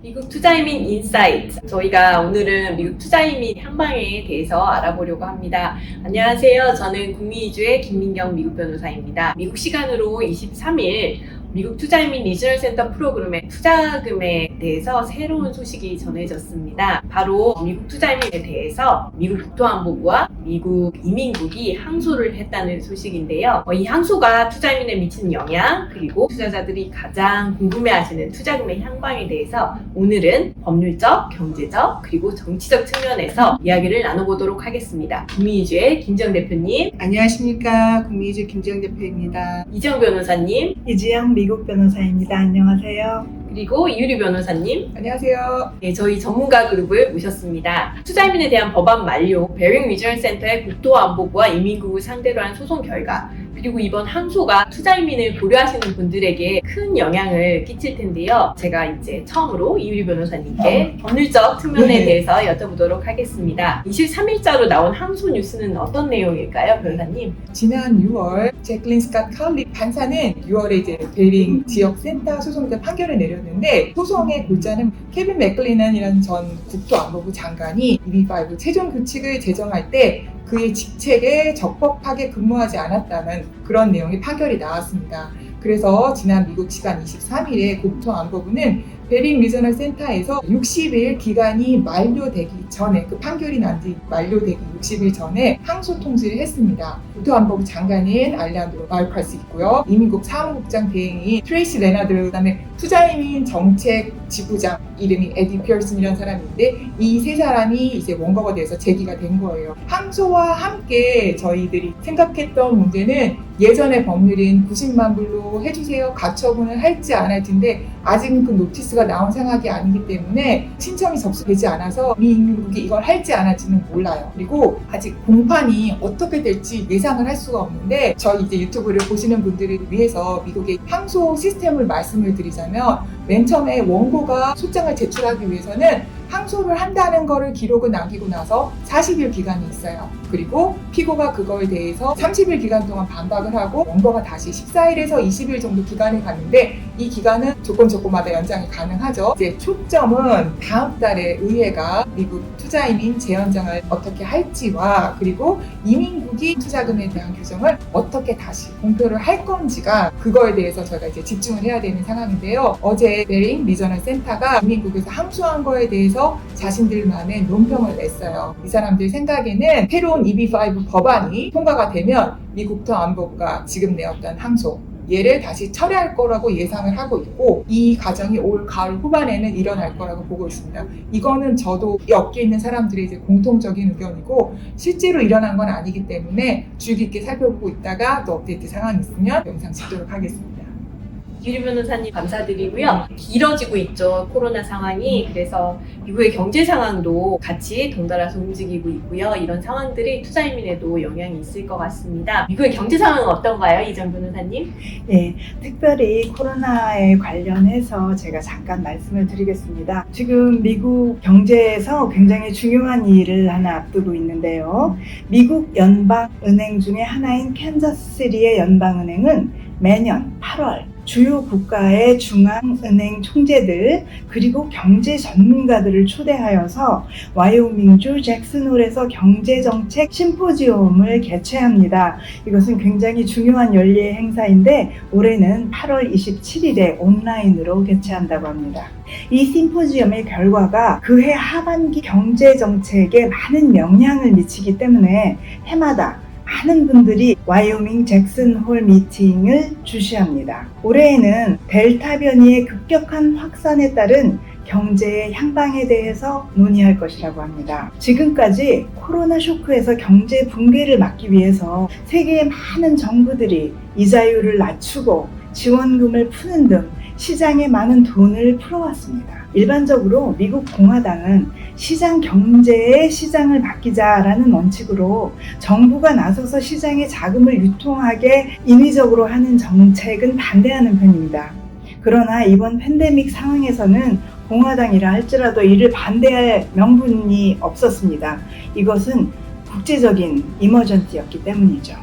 미국 투자이민 인사이트. 저희가 오늘은 미국 투자이민 향방에 대해서 알아보려고 합니다. 안녕하세요. 저는 국민이주의 김민경 미국 변호사입니다. 미국 시간으로 23일 미국 투자이민 리저널 센터 프로그램의 투자금에 대해서 새로운 소식이 전해졌습니다. 바로 미국 투자이민에 대해서 미국 국토안보부와 미국 이민국이 항소를 했다는 소식인데요. 이 항소가 투자이민에 미치는 영향, 그리고 투자자들이 가장 궁금해하시는 투자금의 향방에 대해서 오늘은 법률적, 경제적, 그리고 정치적 측면에서 이야기를 나눠보도록 하겠습니다. 국민이주의 김지영 대표님, 안녕하십니까. 국민이주 김지영 대표입니다. 이지영 변호사님, 이지영 미국 변호사입니다. 안녕하세요. 그리고 이유리 변호사님, 안녕하세요. 네, 저희 전문가 그룹을 모셨습니다. 투자이민에 대한 법안 만료, 베링 리저널 센터의 국토안보부와 이민국을 상대로 한 소송 결과, 그리고 이번 항소가 투자이민을 고려하시는 분들에게 큰 영향을 끼칠 텐데요. 제가 이제 처음으로 이유리 변호사님께 법률적 측면에 대해서 여쭤보도록 하겠습니다. 23일자로 나온 항소 뉴스는 어떤 내용일까요, 변호사님? 지난 6월 제클린 스캇 칼리 판사는 6월에 이제 베링 지역 센터 소송에 판결을 내렸는데, 소송의 골자는 케빈 맥클리넌이라는 전 국토안보부 장관이 EB5 최종 규칙을 제정할 때 그의 직책에 적법하게 근무하지 않았다는 그런 내용의 판결이 나왔습니다. 그래서 지난 미국 시간 23일에 국토안보부는 베링 리저널 센터에서 60일 기간이 만료되기 전에, 그 판결이 난 뒤 만료되기 60일 전에 항소 통지를 했습니다. 국토안보부 장관인 알레한드로 마요카스 있고요. 이민국 사무국장 대행인 트레이시 레나드, 그다음에 투자이민 정책 지부장 이름이 에디 피어슨이라는 사람인데, 이 세 사람이 이제 원고가 돼서 제기가 된 거예요. 항소와 함께 저희들이 생각했던 문제는 예전의 법률인 90만 불로 해주세요, 가처분을 할지 안 할지인데 아직은 그 노티스가 나온 상황이 아니기 때문에 신청이 접수되지 않아서 미국이 이걸 할지 안 할지는 몰라요. 그리고 아직 공판이 어떻게 될지 예상을 할 수가 없는데, 저희 이제 유튜브를 보시는 분들을 위해서 미국의 항소 시스템을 말씀을 드리자면, 맨 처음에 원고가 소장을 제출하기 위해서는 항소를 한다는 거를 기록을 남기고 나서 40일 기간이 있어요. 그리고 피고가 그거에 대해서 30일 기간 동안 반박을 하고 원고가 다시 14일에서 20일 정도 기간을 갖는데, 이 기간은 조건마다 연장이 가능하죠. 이제 초점은 다음 달에 의회가 미국 투자이민 재연장을 어떻게 할지와, 그리고 이민국이 투자금에 대한 규정을 어떻게 다시 공표를 할 건지가, 그거에 대해서 저희가 이제 집중을 해야 되는 상황인데요. 어제 베링 리저널 센터가 이민국에서 항소한 거에 대해서 자신들만의 논평을 냈어요. 이 사람들 생각에는 새로운 EB5 법안이 통과가 되면 미국 국토안보부가 지금 내었던 항소, 얘를 다시 철회할 거라고 예상을 하고 있고, 이 과정이 올 가을 후반에는 일어날 거라고 보고 있습니다. 이거는 저도 이 업계에 있는 사람들의 이제 공통적인 의견이고, 실제로 일어난 건 아니기 때문에 주의 깊게 살펴보고 있다가 또 업데이트 상황이 있으면 영상 찍도록 하겠습니다. 이유리 변호사님 감사드리고요. 길어지고 있죠, 코로나 상황이. 그래서 미국의 경제 상황도 같이 덩달아서 움직이고 있고요. 이런 상황들이 투자이민에도 영향이 있을 것 같습니다. 미국의 경제 상황은 어떤가요, 이정 변호사님? 네, 특별히 코로나에 관련해서 제가 잠깐 말씀을 드리겠습니다. 지금 미국 경제에서 굉장히 중요한 일을 하나 앞두고 있는데요. 미국 연방은행 중에 하나인 캔자스시티의 연방은행은 매년 8월 주요 국가의 중앙은행 총재들, 그리고 경제 전문가들을 초대하여서 와이오밍주 잭슨홀에서 경제정책 심포지엄을 개최합니다. 이것은 굉장히 중요한 연례 행사인데, 올해는 8월 27일에 온라인으로 개최한다고 합니다. 이 심포지엄의 결과가 그해 하반기 경제정책에 많은 영향을 미치기 때문에 해마다 많은 분들이 와이오밍 잭슨홀 미팅을 주시합니다. 올해에는 델타 변이의 급격한 확산에 따른 경제의 향방에 대해서 논의할 것이라고 합니다. 지금까지 코로나 쇼크에서 경제 붕괴를 막기 위해서 세계의 많은 정부들이 이자율을 낮추고 지원금을 푸는 등 시장에 많은 돈을 풀어왔습니다. 일반적으로 미국 공화당은 시장 경제에 시장을 맡기자라는 원칙으로 정부가 나서서 시장에 자금을 유통하게 인위적으로 하는 정책은 반대하는 편입니다. 그러나 이번 팬데믹 상황에서는 공화당이라 할지라도 이를 반대할 명분이 없었습니다. 이것은 국제적인 이머전시였기 때문이죠.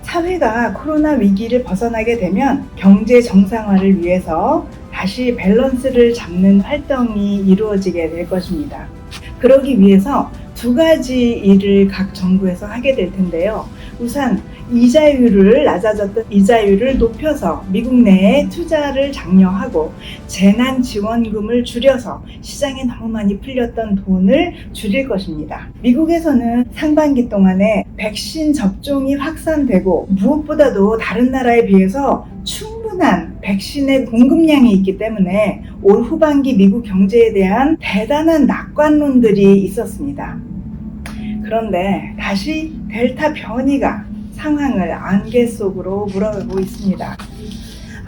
사회가 코로나 위기를 벗어나게 되면 경제 정상화를 위해서 다시 밸런스를 잡는 활동이 이루어지게 될 것입니다. 그러기 위해서 두 가지 일을 각 정부에서 하게 될 텐데요. 우선 이자율을 낮아졌던 이자율을 높여서 미국 내에 투자를 장려하고 재난지원금을 줄여서 시장에 너무 많이 풀렸던 돈을 줄일 것입니다. 미국에서는 상반기 동안에 백신 접종이 확산되고 무엇보다도 다른 나라에 비해서 충분한 백신의 공급량이 있기 때문에 올 후반기 미국 경제에 대한 대단한 낙관론들이 있었습니다. 그런데 다시 델타 변이가 상황을 안개 속으로 물어가고 있습니다.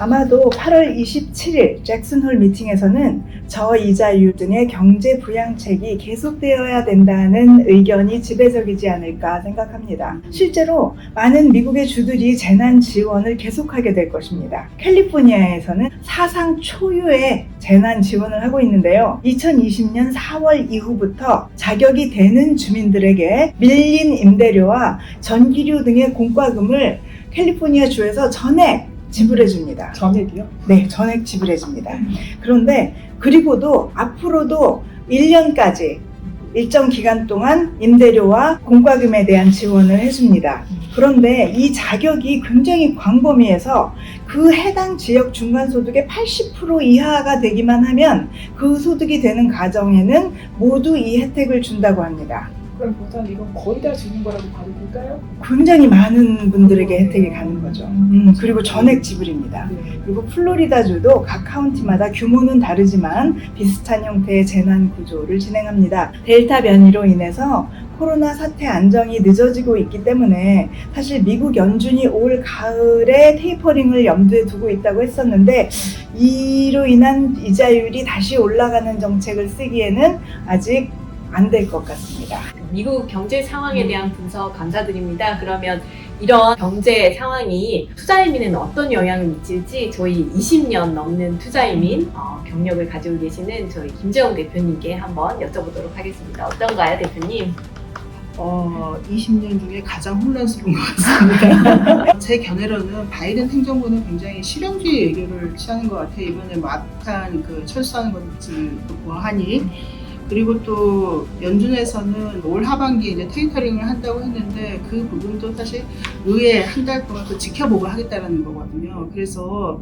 아마도 8월 27일 잭슨홀 미팅에서는 저이자율 등의 경제 부양책이 계속되어야 된다는 의견이 지배적이지 않을까 생각합니다. 실제로 많은 미국의 주들이 재난 지원을 계속하게 될 것입니다. 캘리포니아에서는 사상 초유의 재난 지원을 하고 있는데요. 2020년 4월 이후부터 자격이 되는 주민들에게 밀린 임대료와 전기료 등의 공과금을 캘리포니아 주에서 전액 지불해 줍니다. 전액이요? 네, 전액 지불해 줍니다. 그런데 그리고도 앞으로도 1년까지 일정 기간 동안 임대료와 공과금에 대한 지원을 해줍니다. 그런데 이 자격이 굉장히 광범위해서 그 해당 지역 중간소득의 80% 이하가 되기만 하면 그 소득이 되는 가정에는 모두 이 혜택을 준다고 합니다. 그럼 우선 이건 거의 다 주는 거라고 봐도 될까요? 굉장히 많은 분들에게 혜택이 가는 거죠. 그리고 전액 지불입니다. 네. 그리고 플로리다주도 각 카운티마다 규모는 다르지만 비슷한 형태의 재난 구조를 진행합니다. 델타 변이로 인해서 코로나 사태 안정이 늦어지고 있기 때문에 사실 미국 연준이 올 가을에 테이퍼링을 염두에 두고 있다고 했었는데 이로 인한 이자율이 다시 올라가는 정책을 쓰기에는 아직 안 될 것 같습니다. 미국 경제 상황에 대한 분석 감사드립니다. 그러면 이런 경제 상황이 투자이민에는 어떤 영향을 미칠지 저희 20년 넘는 투자이민 경력을 가지고 계시는 저희 김재영 대표님께 한번 여쭤보도록 하겠습니다. 어떤가요, 대표님? 20년 중에 가장 혼란스러운 것 같습니다. 제 견해로는 바이든 행정부는 굉장히 실용주의 외교를 취하는 것 같아요. 이번에 막판 철수하는 것을 보아하니. 그리고 또 연준에서는 올 하반기에 이제 테이터링을 한다고 했는데 그 부분도 사실 의회 한 달 동안 또 지켜보고 하겠다는 거거든요. 그래서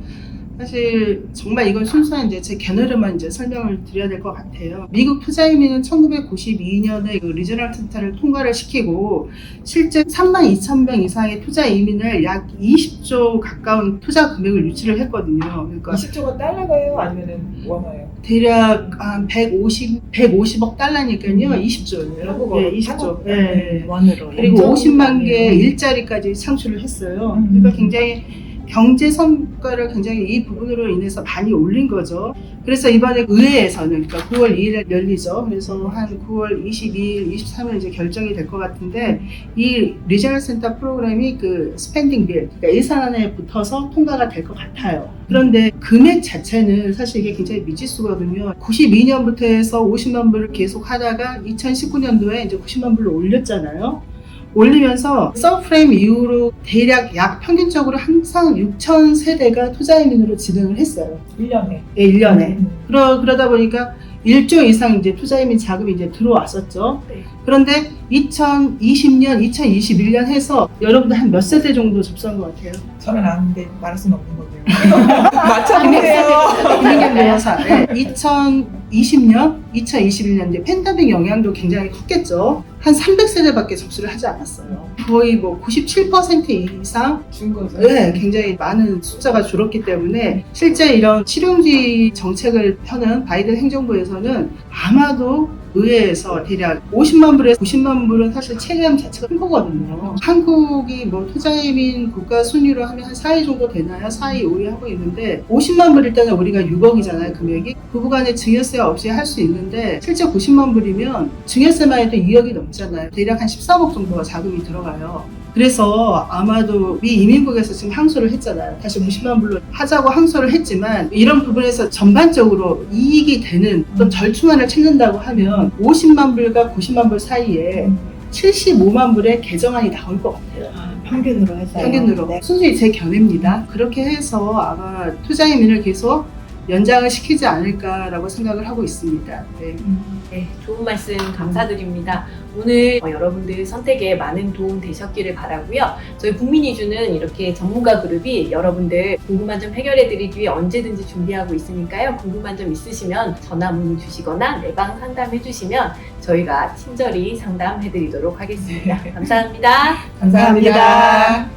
사실 정말 이건 순수한 이제 제 견해로만 이제 설명을 드려야 될 것 같아요. 미국 투자이민은 1992년에 그 리저널 센터를 통과를 시키고 실제 32,000명 이상의 투자 이민을 약 20조 가까운 투자 금액을 유치를 했거든요. 그러니까 20조가 달러가요? 아니면은 원화예요? 대략 한 150억 달러니까요. 20조예요. 한국어. 네, 20조. 한국. 네. 원으로. 그리고 50만 개 일자리까지 창출을 했어요. 그러니까 굉장히 경제 성과를 굉장히 이 부분으로 인해서 많이 올린 거죠. 그래서 이번에 의회에서는 그러니까 9월 2일에 열리죠. 그래서 한 9월 22일, 23일 이제 결정이 될 것 같은데 이 리저널 센터 프로그램이 그 스펜딩 빌, 그러니까 예산안에 붙어서 통과가 될 것 같아요. 그런데 금액 자체는 사실 이게 굉장히 미지수거든요. 92년부터 해서 50만 불을 계속 하다가 2019년도에 이제 90만 불로 올렸잖아요. 올리면서 서브프레임 이후로 대략 약 평균적으로 항상 6천 세대가 투자이민으로 진행을 했어요. 1년에. 네, 1년에. 그러다 보니까 1조 이상 이제 투자이민 자금이 이제 들어왔었죠. 네. 그런데 2020년, 2021년 해서 여러분들 한 몇 세대 정도 접수한 것 같아요? 저는 아는데 말할 수는 없는 거고요. 맞춰주세요. 김민경 변호사. 네. 2020년, 2021년 이제 팬데믹 영향도 굉장히 컸겠죠. 한 300세대밖에 접수를 하지 않았어요. 거의 뭐 97% 이상 준 거죠. 네, 굉장히 많은 숫자가 줄었기 때문에 실제 이런 실용주의 정책을 펴는 바이든 행정부에서는 아마도 의회에서 대략 50만 불에서 90만 불은 사실 체감 자체가 큰 거거든요. 한국이 뭐 투자이민 국가 순위로 하면 한 4위 정도 되나요? 4위, 5위 하고 있는데 50만 불 일단은 우리가 6억이잖아요, 금액이. 부부간에 증여세 없이 할 수 있는데 실제 90만 불이면 증여세만 해도 2억이 넘잖아요. 대략 한 13억 정도가 자금이 들어가요. 그래서 아마도 미 이민국에서 지금 항소를 했잖아요. 다시 90만 불로 하자고 항소를 했지만 이런 부분에서 전반적으로 이익이 되는 어떤 절충안을 찾는다고 하면 50만 불과 90만 불 사이에 75만 불의 개정안이 나올 것 같아요. 평균으로 해서. 평균으로. 네. 순수히 제 견해입니다. 그렇게 해서 아마 투자이민을 계속 연장을 시키지 않을까라고 생각을 하고 있습니다. 네. 네, 좋은 말씀 감사드립니다. 오늘 여러분들 선택에 많은 도움 되셨기를 바라고요. 저희 국민이주는 이렇게 전문가 그룹이 여러분들 궁금한 점 해결해드리기 위해 언제든지 준비하고 있으니까요. 궁금한 점 있으시면 전화 문의 주시거나 내방 상담해 주시면 저희가 친절히 상담해드리도록 하겠습니다. 감사합니다. 감사합니다.